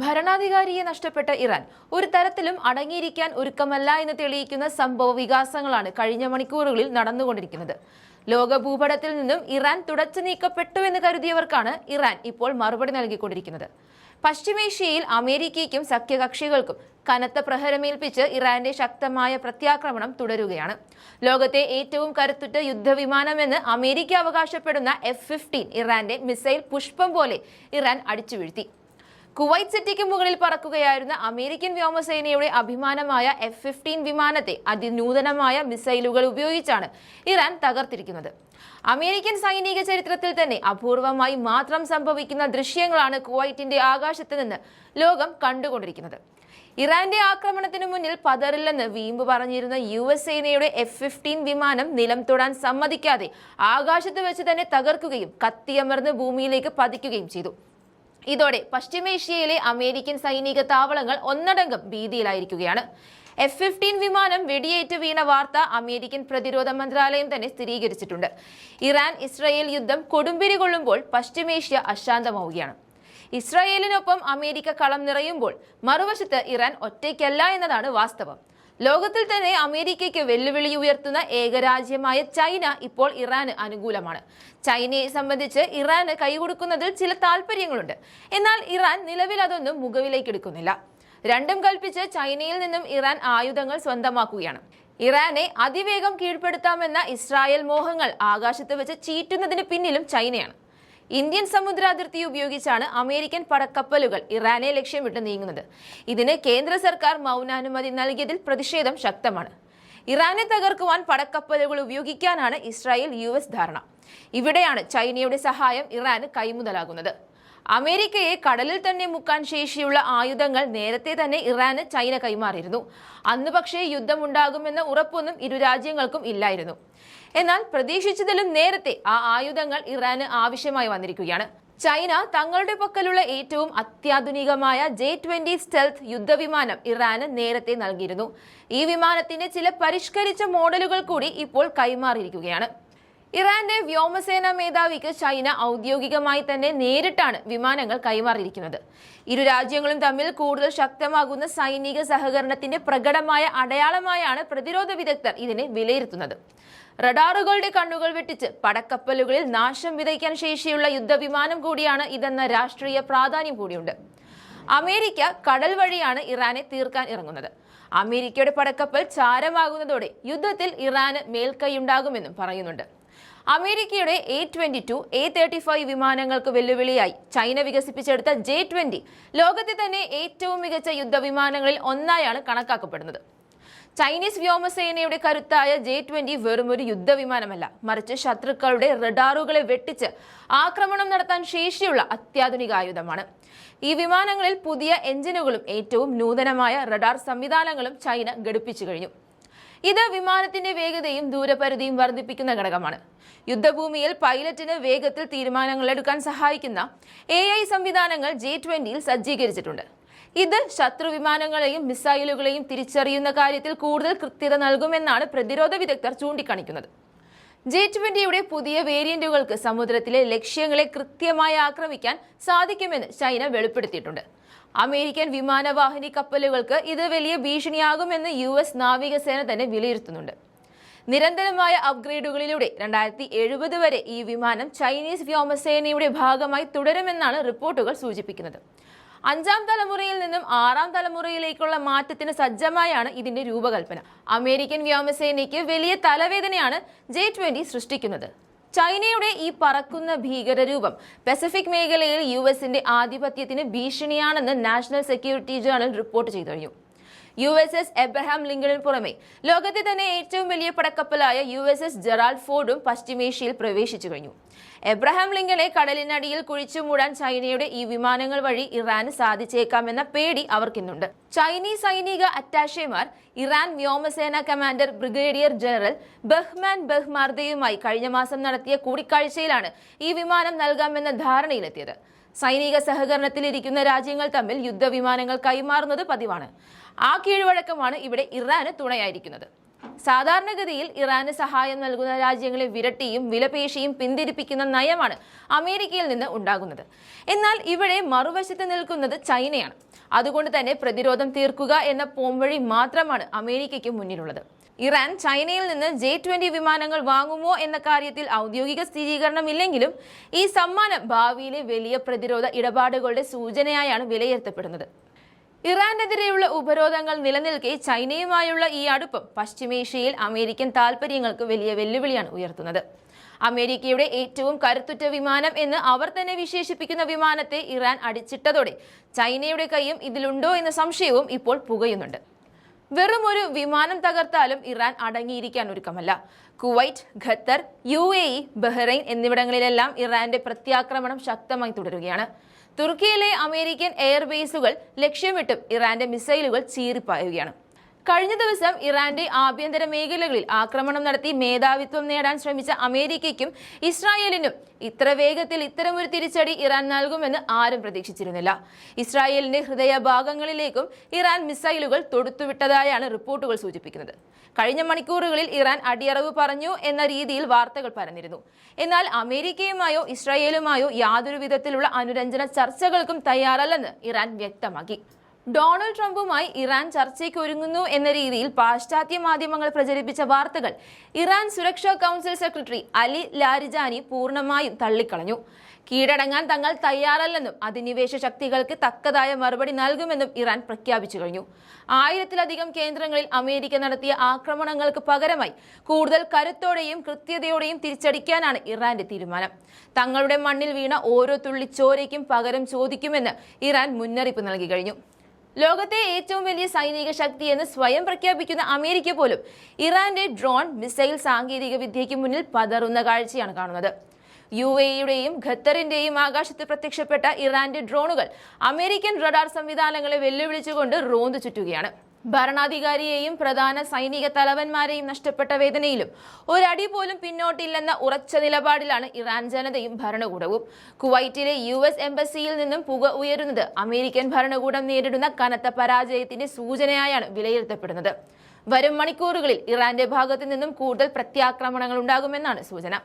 ഭരണാധികാരിയെ നഷ്ടപ്പെട്ട ഇറാൻ ഒരു തരത്തിലും അടങ്ങിയിരിക്കാൻ ഒരുക്കമല്ല എന്ന് തെളിയിക്കുന്ന സംഭവ വികാസങ്ങളാണ് കഴിഞ്ഞ മണിക്കൂറുകളിൽ നടന്നുകൊണ്ടിരിക്കുന്നത്. ലോക ഭൂപടത്തിൽ നിന്നും ഇറാൻ തുടച്ചു നീക്കപ്പെട്ടുവെന്ന് കരുതിയവർക്കാണ് ഇറാൻ ഇപ്പോൾ മറുപടി നൽകിക്കൊണ്ടിരിക്കുന്നത്. പശ്ചിമേഷ്യയിൽ അമേരിക്കയ്ക്കും സഖ്യകക്ഷികൾക്കും കനത്ത പ്രഹരമേൽപ്പിച്ച് ഇറാന്റെ ശക്തമായ പ്രത്യാക്രമണം തുടരുകയാണ്. ലോകത്തെ ഏറ്റവും കരുത്തുറ്റ യുദ്ധവിമാനമെന്ന് അമേരിക്ക അവകാശപ്പെടുന്ന F-15 ഇറാന്റെ മിസൈൽ പുഷ്പം പോലെ ഇറാൻ അടിച്ചു വീഴ്ത്തി. കുവൈറ്റ് സിറ്റിക്ക് മുകളിൽ പറക്കുകയായിരുന്ന അമേരിക്കൻ വ്യോമസേനയുടെ അഭിമാനമായ F-15 വിമാനത്തെ അതിനൂതനമായ മിസൈലുകൾ ഉപയോഗിച്ചാണ് ഇറാൻ തകർത്തിരിക്കുന്നത്. അമേരിക്കൻ സൈനിക ചരിത്രത്തിൽ തന്നെ അപൂർവമായി മാത്രം സംഭവിക്കുന്ന ദൃശ്യങ്ങളാണ് കുവൈറ്റിന്റെ ആകാശത്ത് നിന്ന് ലോകം കണ്ടുകൊണ്ടിരിക്കുന്നത്. ഇറാന്റെ ആക്രമണത്തിനു മുന്നിൽ പതറില്ലെന്ന് വീമ്പ് പറഞ്ഞിരുന്ന US സേനയുടെ F-15 വിമാനം നിലം തൊടാൻ സമ്മതിക്കാതെ ആകാശത്ത് വെച്ച് തന്നെ തകർക്കുകയും കത്തിയമർന്ന് ഭൂമിയിലേക്ക് പതിക്കുകയും ചെയ്തു. ഇതോടെ പശ്ചിമേഷ്യയിലെ അമേരിക്കൻ സൈനിക താവളങ്ങൾ ഒന്നടങ്കം ഭീതിയിലായിരിക്കുകയാണ്. F-15 വിമാനം വെടിയേറ്റ് വീണ വാർത്ത അമേരിക്കൻ പ്രതിരോധ മന്ത്രാലയം തന്നെ സ്ഥിരീകരിച്ചിട്ടുണ്ട്. ഇറാൻ ഇസ്രായേൽ യുദ്ധം കൊടുമ്പിരി കൊള്ളുമ്പോൾ പശ്ചിമേഷ്യ അശാന്തമാവുകയാണ്. ഇസ്രായേലിനൊപ്പം അമേരിക്ക കളം നിറയുമ്പോൾ മറുവശത്ത് ഇറാൻ ഒറ്റയ്ക്കല്ല എന്നതാണ് വാസ്തവം. ലോകത്തിൽ തന്നെ അമേരിക്കയ്ക്ക് വെല്ലുവിളി ഉയർത്തുന്ന ഏകരാജ്യമായ ചൈന ഇപ്പോൾ ഇറാന് അനുകൂലമാണ്. ചൈനയെ സംബന്ധിച്ച് ഇറാന് കൈകൊടുക്കുന്നതിൽ ചില താല്പര്യങ്ങളുണ്ട്. എന്നാൽ ഇറാൻ നിലവിൽ അതൊന്നും മുഖവിലേക്കെടുക്കുന്നില്ല. രണ്ടും കൽപ്പിച്ച് ചൈനയിൽ നിന്നും ഇറാൻ ആയുധങ്ങൾ സ്വന്തമാക്കുകയാണ്. ഇറാനെ അതിവേഗം കീഴ്പ്പെടുത്താമെന്ന ഇസ്രായേൽ മോഹങ്ങൾ ആകാശത്ത് വെച്ച് ചീറ്റുന്നതിന് പിന്നിലും ചൈനയാണ്. ഇന്ത്യൻ സമുദ്രാതിർത്തി ഉപയോഗിച്ചാണ് അമേരിക്കൻ പടക്കപ്പലുകൾ ഇറാനെ ലക്ഷ്യമിട്ട് നീങ്ങുന്നത്. ഇതിന് കേന്ദ്ര സർക്കാർ മൗനാനുമതി നൽകിയതിൽ പ്രതിഷേധം ശക്തമാണ്. ഇറാനെ തകർക്കുവാൻ പടക്കപ്പലുകൾ ഉപയോഗിക്കാനാണ് ഇസ്രായേൽ US ധാരണ. ഇവിടെയാണ് ചൈനയുടെ സഹായം ഇറാന് കൈമുതലാകുന്നത്. അമേരിക്കയെ കടലിൽ തന്നെ മുക്കാൻ ശേഷിയുള്ള ആയുധങ്ങൾ നേരത്തെ തന്നെ ഇറാന് ചൈന കൈമാറിയിരുന്നു. അന്ന് പക്ഷേ യുദ്ധമുണ്ടാകുമെന്ന ഉറപ്പൊന്നും ഇരു രാജ്യങ്ങൾക്കും ഇല്ലായിരുന്നു. എന്നാൽ പ്രതീക്ഷിച്ചതിലും നേരത്തെ ആ ആയുധങ്ങൾ ഇറാന് ആവശ്യമായി വന്നിരിക്കുകയാണ്. ചൈന തങ്ങളുടെ പക്കലുള്ള ഏറ്റവും അത്യാധുനികമായ J-20 സ്റ്റെൽത്ത് യുദ്ധവിമാനം ഇറാന് നേരത്തെ നൽകിയിരുന്നു. ഈ വിമാനത്തിന്റെ ചില പരിഷ്കരിച്ച മോഡലുകൾ കൂടി ഇപ്പോൾ കൈമാറിയിരിക്കുകയാണ്. ഇറാന്റെ വ്യോമസേനാ മേധാവിക്ക് ചൈന ഔദ്യോഗികമായി തന്നെ നേരിട്ടാണ് വിമാനങ്ങൾ കൈമാറിയിരിക്കുന്നത്. ഇരു രാജ്യങ്ങളും തമ്മിൽ കൂടുതൽ ശക്തമാകുന്ന സൈനിക സഹകരണത്തിന്റെ പ്രകടമായ അടയാളമായാണ് പ്രതിരോധ വിദഗ്ധർ ഇതിനെ വിലയിരുത്തുന്നത്. റഡാറുകളുടെ കണ്ണുകൾ വെട്ടിച്ച് പടക്കപ്പലുകളിൽ നാശം വിതയ്ക്കാൻ ശേഷിയുള്ള യുദ്ധവിമാനം കൂടിയാണ് ഇതെന്ന രാഷ്ട്രീയ പ്രാധാന്യം കൂടിയുണ്ട്. അമേരിക്ക കടൽ വഴിയാണ് ഇറാനെ തീർക്കാൻ ഇറങ്ങുന്നത്. അമേരിക്കയുടെ പടക്കപ്പൽ ചാരമാകുന്നതോടെ യുദ്ധത്തിൽ ഇറാന് മേൽക്കൈയുണ്ടാകുമെന്നും പറയുന്നുണ്ട്. അമേരിക്കയുടെ A-22, A-35 വിമാനങ്ങൾക്ക് വെല്ലുവിളിയായി ചൈന വികസിപ്പിച്ചെടുത്ത J-20 ലോകത്തെ തന്നെ ഏറ്റവും മികച്ച യുദ്ധവിമാനങ്ങളിൽ ഒന്നായാണ് കണക്കാക്കപ്പെടുന്നത്. ചൈനീസ് വ്യോമസേനയുടെ കരുത്തായ J-20 വെറുമൊരു യുദ്ധവിമാനമല്ല, മറിച്ച് ശത്രുക്കളുടെ റഡാറുകളെ വെട്ടിച്ച് ആക്രമണം നടത്താൻ ശേഷിയുള്ള അത്യാധുനിക ആയുധമാണ്. ഈ വിമാനങ്ങളിൽ പുതിയ എഞ്ചിനുകളും ഏറ്റവും നൂതനമായ റഡാർ സംവിധാനങ്ങളും ചൈന ഘടിപ്പിച്ചു കഴിഞ്ഞു. ഇത് വിമാനത്തിന്റെ വേഗതയും ദൂരപരിധിയും വർദ്ധിപ്പിക്കുന്ന ഘടകമാണ്. യുദ്ധഭൂമിയിൽ പൈലറ്റിന് വേഗത്തിൽ തീരുമാനങ്ങൾ എടുക്കാൻ സഹായിക്കുന്ന AI സംവിധാനങ്ങൾ J-20 സജ്ജീകരിച്ചിട്ടുണ്ട്. ഇത് ശത്രു വിമാനങ്ങളെയും മിസൈലുകളെയും തിരിച്ചറിയുന്ന കാര്യത്തിൽ കൂടുതൽ കൃത്യത നൽകുമെന്നാണ് പ്രതിരോധ വിദഗ്ധർ ചൂണ്ടിക്കാണിക്കുന്നത്. J-20യുടെ പുതിയ വേരിയന്റുകൾക്ക് സമുദ്രത്തിലെ ലക്ഷ്യങ്ങളെ കൃത്യമായി ആക്രമിക്കാൻ സാധിക്കുമെന്ന് ചൈന വെളിപ്പെടുത്തിയിട്ടുണ്ട്. അമേരിക്കൻ വിമാനവാഹിനി കപ്പലുകൾക്ക് ഇത് വലിയ ഭീഷണിയാകുമെന്ന് US നാവികസേന തന്നെ വിലയിരുത്തുന്നുണ്ട്. നിരന്തരമായ അപ്ഗ്രേഡുകളിലൂടെ 2070 വരെ ഈ വിമാനം ചൈനീസ് വ്യോമസേനയുടെ ഭാഗമായി തുടരുമെന്നാണ് റിപ്പോർട്ടുകൾ സൂചിപ്പിക്കുന്നത്. 5ാം തലമുറയിൽ നിന്നും 6ാം തലമുറയിലേക്കുള്ള മാറ്റത്തിന് സജ്ജമായാണ് ഇതിന്റെ രൂപകൽപ്പന. അമേരിക്കൻ വ്യോമസേനയ്ക്ക് വലിയ തലവേദനയാണ് J-20 സൃഷ്ടിക്കുന്നത്. ചൈനയുടെ ഈ പറക്കുന്ന ഭീകരരൂപം പസഫിക് മേഖലയിൽ US-ന്റെ ആധിപത്യത്തിന് ഭീഷണിയാണെന്ന് നാഷണൽ സെക്യൂരിറ്റി ജേണൽ റിപ്പോർട്ട് ചെയ്തു കഴിഞ്ഞു. USS എബ്രഹാം ലിങ്കണിന് പുറമെ ലോകത്തെ തന്നെ ഏറ്റവും വലിയ പടക്കപ്പലായ USS ജെറാൾഡ് ഫോർഡും പശ്ചിമേഷ്യയിൽ പ്രവേശിച്ചു കഴിഞ്ഞു. എബ്രഹാം ലിങ്കനെ കടലിനടിയിൽ കുഴിച്ചു മൂടാൻ ചൈനയുടെ ഈ വിമാനങ്ങൾ വഴി ഇറാന് സാധിച്ചേക്കാമെന്ന പേടി അവർക്കിന്നുണ്ട്. ചൈനീസ് സൈനിക അറ്റാഷേമാർ ഇറാൻ വ്യോമസേന കമാൻഡർ ബ്രിഗേഡിയർ ജനറൽ ബഹ്മാൻ ബഹ്മാർദയുമായി കഴിഞ്ഞ മാസം നടത്തിയ കൂടിക്കാഴ്ചയിലാണ് ഈ വിമാനം നൽകാമെന്ന ധാരണയിലെത്തിയത്. സൈനിക സഹകരണത്തിലിരിക്കുന്ന രാജ്യങ്ങൾ തമ്മിൽ യുദ്ധവിമാനങ്ങൾ കൈമാറുന്നത് പതിവാണ്. ആ കീഴ്വഴക്കമാണ് ഇവിടെ ഇറാന് തുണയായിരിക്കുന്നത്. സാധാരണഗതിയിൽ ഇറാന് സഹായം നൽകുന്ന രാജ്യങ്ങളെ വിരട്ടിയും വിലപേശിയും പിന്തിരിപ്പിക്കുന്ന നയമാണ് അമേരിക്കയിൽ നിന്ന് ഉണ്ടാകുന്നത്. എന്നാൽ ഇവിടെ മറുവശത്ത് നിൽക്കുന്നത് ചൈനയാണ്. അതുകൊണ്ട് തന്നെ പ്രതിരോധം തീർക്കുക എന്ന പോംവഴി മാത്രമാണ് അമേരിക്കയ്ക്ക് മുന്നിലുള്ളത്. ഇറാൻ ചൈനയിൽ നിന്ന് J-20 വിമാനങ്ങൾ വാങ്ങുമോ എന്ന കാര്യത്തിൽ ഔദ്യോഗിക സ്ഥിരീകരണമില്ലെങ്കിലും ഈ സമ്മാനം ഭാവിയിലെ വലിയ പ്രതിരോധ ഇടപാടുകളുടെ സൂചനയായാണ് വിലയിരുത്തപ്പെടുന്നത്. ഇറാനെതിരെയുള്ള ഉപരോധങ്ങൾ നിലനിൽക്കെ ചൈനയുമായുള്ള ഈ അടുപ്പം പശ്ചിമേഷ്യയിൽ അമേരിക്കൻ താൽപര്യങ്ങൾക്ക് വലിയ വെല്ലുവിളിയാണ് ഉയർത്തുന്നത്. അമേരിക്കയുടെ ഏറ്റവും കരുത്തുറ്റ വിമാനം എന്ന് അവർ തന്നെ വിശേഷിപ്പിക്കുന്ന വിമാനത്തെ ഇറാൻ അടിച്ചിട്ടതോടെ ചൈനയുടെ കൈയും ഇതിലുണ്ടോ എന്ന സംശയവും ഇപ്പോൾ പുകയുന്നുണ്ട്. വെറും ഒരു വിമാനം തകർത്താലും ഇറാൻ അടങ്ങിയിരിക്കാൻ ഒരുക്കമല്ല. കുവൈറ്റ്, ഖത്തർ, UAE, ബഹ്റൈൻ എന്നിവിടങ്ങളിലെല്ലാം ഇറാന്റെ പ്രത്യാക്രമണം ശക്തമായി തുടരുകയാണ്. തുർക്കിയിലെ അമേരിക്കൻ എയർബേസുകൾ ലക്ഷ്യമിട്ടും ഇറാന്റെ മിസൈലുകൾ ചീറിപ്പായുകയാണ്. കഴിഞ്ഞ ദിവസം ഇറാന്റെ ആഭ്യന്തര മേഖലകളിൽ ആക്രമണം നടത്തി മേധാവിത്വം നേടാൻ ശ്രമിച്ച അമേരിക്കയ്ക്കും ഇസ്രായേലിനും ഇത്ര വേഗത്തിൽ ഇത്തരമൊരു തിരിച്ചടി ഇറാൻ നൽകുമെന്ന് ആരും പ്രതീക്ഷിച്ചിരുന്നില്ല. ഇസ്രായേലിന്റെ ഹൃദയഭാഗങ്ങളിലേക്കും ഇറാൻ മിസൈലുകൾ തൊടുത്തുവിട്ടതായാണ് റിപ്പോർട്ടുകൾ സൂചിപ്പിക്കുന്നത്. കഴിഞ്ഞ മണിക്കൂറുകളിൽ ഇറാൻ അടിയറവ് പറഞ്ഞു എന്ന രീതിയിൽ വാർത്തകൾ പരന്നിരുന്നു. എന്നാൽ അമേരിക്കയുമായോ ഇസ്രായേലുമായോ യാതൊരു വിധത്തിലുള്ള അനുരഞ്ജന ചർച്ചകൾക്കും തയ്യാറല്ലെന്ന് ഇറാൻ വ്യക്തമാക്കി. ഡൊണാൾഡ് ട്രംപുമായി ഇറാൻ ചർച്ചയ്ക്ക് ഒരുങ്ങുന്നു എന്ന രീതിയിൽ പാശ്ചാത്യ മാധ്യമങ്ങൾ പ്രചരിപ്പിച്ച വാർത്തകൾ ഇറാൻ സുരക്ഷാ കൗൺസിൽ സെക്രട്ടറി അലി ലാരിജാനി പൂർണ്ണമായും തള്ളിക്കളഞ്ഞു. കീഴടങ്ങാൻ തങ്ങൾ തയ്യാറല്ലെന്നും അധിനിവേശ ശക്തികൾക്ക് തക്കതായ മറുപടി നൽകുമെന്നും ഇറാൻ പ്രഖ്യാപിച്ചു കഴിഞ്ഞു. 1000-ലധികം കേന്ദ്രങ്ങളിൽ അമേരിക്ക നടത്തിയ ആക്രമണങ്ങൾക്ക് പകരമായി കൂടുതൽ കരുത്തോടെയും കൃത്യതയോടെയും തിരിച്ചടിക്കാനാണ് ഇറാന്റെ തീരുമാനം. തങ്ങളുടെ മണ്ണിൽ വീണ ഓരോ തുള്ളി ചോരയ്ക്കും പകരം ചോദിക്കുമെന്ന് ഇറാൻ മുന്നറിയിപ്പ് നൽകി കഴിഞ്ഞു. ലോകത്തെ ഏറ്റവും വലിയ സൈനിക ശക്തി എന്ന് സ്വയം പ്രഖ്യാപിക്കുന്ന അമേരിക്ക പോലും ഇറാന്റെ ഡ്രോൺ മിസൈൽ സാങ്കേതിക വിദ്യയ്ക്ക് മുന്നിൽ പതറുന്ന കാഴ്ചയാണ് കാണുന്നത്. UAEയുടെയും ഖത്തറിന്റെയും ആകാശത്ത് പ്രത്യക്ഷപ്പെട്ട ഇറാന്റെ ഡ്രോണുകൾ അമേരിക്കൻ റഡാർ സംവിധാനങ്ങളെ വെല്ലുവിളിച്ചുകൊണ്ട് റോന്തു ചുറ്റുകയാണ്. ഭരണാധികാരിയെയും പ്രധാന സൈനിക തലവന്മാരെയും നഷ്ടപ്പെട്ട വേദനയിലും ഒരടി പോലും പിന്നോട്ടില്ലെന്ന ഉറച്ച നിലപാടിലാണ് ഇറാൻ ജനതയും ഭരണകൂടവും. കുവൈറ്റിലെ US എംബസിയിൽ നിന്നും പുക ഉയരുന്നത് അമേരിക്കൻ ഭരണകൂടം നേരിടുന്ന കനത്ത പരാജയത്തിന്റെ സൂചനയായാണ് വിലയിരുത്തപ്പെടുന്നത്. വരും മണിക്കൂറുകളിൽ ഇറാന്റെ ഭാഗത്തു നിന്നും കൂടുതൽ പ്രത്യാക്രമണങ്ങൾ ഉണ്ടാകുമെന്നാണ് സൂചന.